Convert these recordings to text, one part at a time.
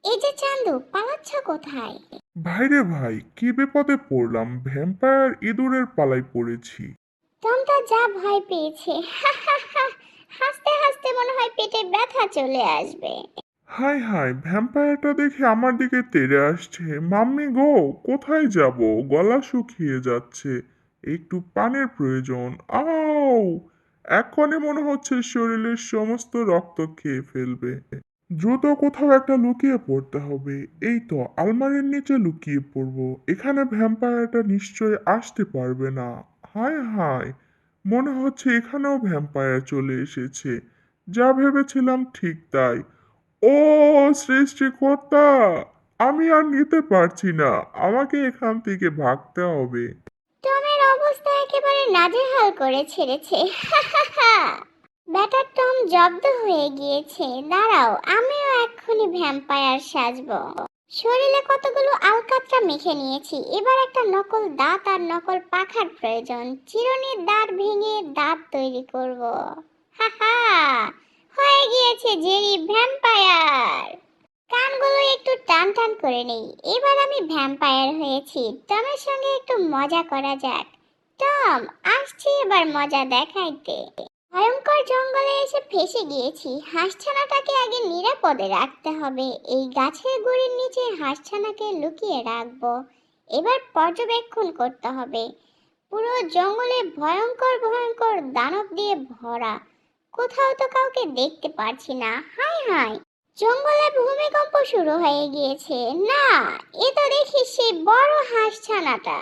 এই যে চান্দু, পালাচ্ছ কোথায়? ভাইরে ভাই, কি বিপদে পড়লাম! ভ্যাম্পায়ার ইঁদুরের পালায় পড়েছি। টমটা যা ভয় পেয়েছে, হাসতে হাসতে মনে হয় পেটে ব্যথা চলে আসবে। হাই হাই, ভ্যাম্পায়ারটা দেখে আমার দিকে তেড়ে আসছে। মাম্মি গো, কোথায় যাব? গলা শুকিয়ে যাচ্ছে, একটু পানির প্রয়োজন। আউ! এক্ষণে মনে হচ্ছে শরীরের সমস্ত রক্ত খেয়ে ফেলবে। দ্রুত কোথাও একটা লুকিয়ে পড়তে হবে। এই তো আলমারির নিচে লুকিয়ে পড়বো। এখানে ভ্যাম্পায়ারটা নিশ্চয়ই আসতে পারবে না। হায় হায়, মনে হচ্ছে এখানেও ভ্যাম্পায়ার চলে এসেছে। যা ভেবেছিলাম ঠিক তাই। ও সৃষ্টিকর্তা, আমি আর নিতে পারছি না, আমাকে এখান থেকে ভাগতে হবে। টমের অবস্থা একেবারে নাজেহাল করে ছেড়েছে। ব্যাটার টম জব্দ হয়ে গিয়েছে। দাঁড়াও, আমিও এক্ষুনি ভ্যাম্পায়ার সাজবো। শরীরে কতগুলো আলকাতরা মেখে নিয়েছি, এবার একটা নকল দাঁত আর নকল পাখার প্রয়োজন। চিরুনির দাঁত ভেঙে দাঁত তৈরি করব। হাহা, হয়ে গিয়েছে জেরি ভ্যাম্পায়ার। কানগুলো একটু টান টান করে নেই। এবার আমি ভ্যাম্পায়ার হয়েছি। টমের সঙ্গে একটু মজা করা যাক। টম, আসছি এবার মজা দেখাইতে। ভয়ঙ্কর জঙ্গলে এসে ফেঁসে গিয়েছি। হাঁসছানাটাকে আগে নিরাপদে রাখতে হবে। এই গাছের গুড়ির নিচে হাঁসছানাকে লুকিয়ে রাখবো। এবার পর্যবেক্ষণ করতে হবে। পুরো জঙ্গলে ভয়ঙ্কর ভয়ঙ্কর দানব দিয়ে ভরা। কোথাও তো কাউকে দেখতে পারছি না। হাই হাই, জঙ্গলে ভূমিকম্প শুরু হয়ে গিয়েছে। না, এ তো দেখি সেই বড় হাঁসছানাটা।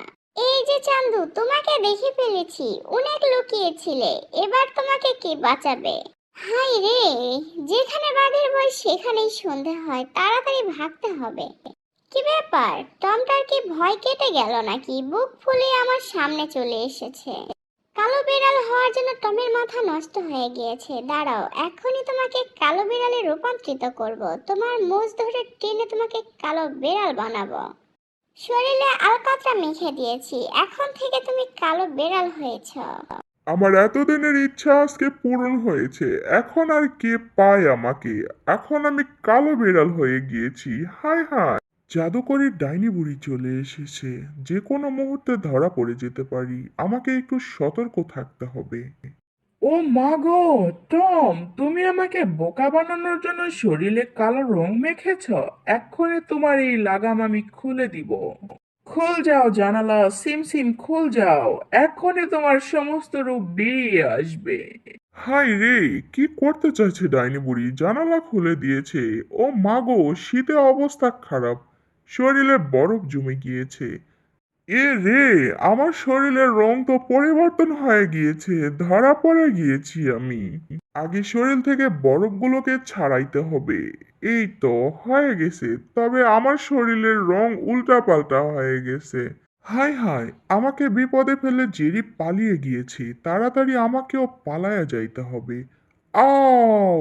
এই যে চান্দু, তোমাকে দেখে ফেলেছি। অনেক লুকিয়েছিলে, এবার তোমাকে কে বাঁচাবে? হাই রে, যেখানে বাঘের ভয় সেখানেই সন্ধে হয়। তাড়াতাড়ি ভাগতে হবে। কি ব্যাপার, টমটার কি ভয় কেটে গেল নাকি? বুক ফুলিয়ে আমার সামনে চলে এসেছে। কালো বিড়াল হওয়ার জন্য টমের মাথা নষ্ট হয়ে গিয়েছে। দাঁড়াও, এখনই তোমাকে কালো বিড়ালে রূপান্তরিত করব। তোমার মোজ ধরে টেনে তোমাকে কালো বিড়াল বানাবো। শরীরে আলকাতরা মেখে দিয়েছি, এখন থেকে তুমি কালো বিড়াল হয়েছ। আমার এতদিনের ইচ্ছা আজকে পূরণ হয়েছে। এখন আর কে পায় আমাকে? এখন আমি কালো বিড়াল হয়ে গিয়েছি। হায় হায়, জাদুকরী ডাইনি বুড়ি চলে এসেছে। যে কোনো মুহূর্তে ধরা পড়ে যেতে পারি, আমাকে একটু সতর্ক থাকতে হবে। ও মা গো! টম, তুমি আমাকে বোকা বানানোর জন্য শরীরে কালো রং মেখেছ। এক্ষুনি তোমার এই লাগাম আমি খুলে দিব। খুল যাও জানালা, সিম সিম খুল যাও। এক্ষুনি তোমার সমস্ত রূপ বেরিয়ে আসবে। হাই রে, কি করতে চাইছে ডাইনি বুড়ি? জানালা খুলে দিয়েছে। ও মাগো, শীতে অবস্থা খারাপ, শরীরে বরফ জমে গিয়েছে। এ রে, আমার শরীরের রং তো পরিবর্তন হয়ে গিয়েছে, ধরা পড়ে গিয়েছি আমি। আগে শরীর থেকে বরফগুলোকে ছাড়াইতে হবে। এই তো হয়ে গেছে, তবে আমার শরীরের রং উল্টাপাল্টা হয়ে গেছে। হায় হায়, আমাকে বিপদে ফেলে জেরি পালিয়ে গিয়েছে। তাড়াতাড়ি আমাকেও পালায়া যাইতে হবে। আউ!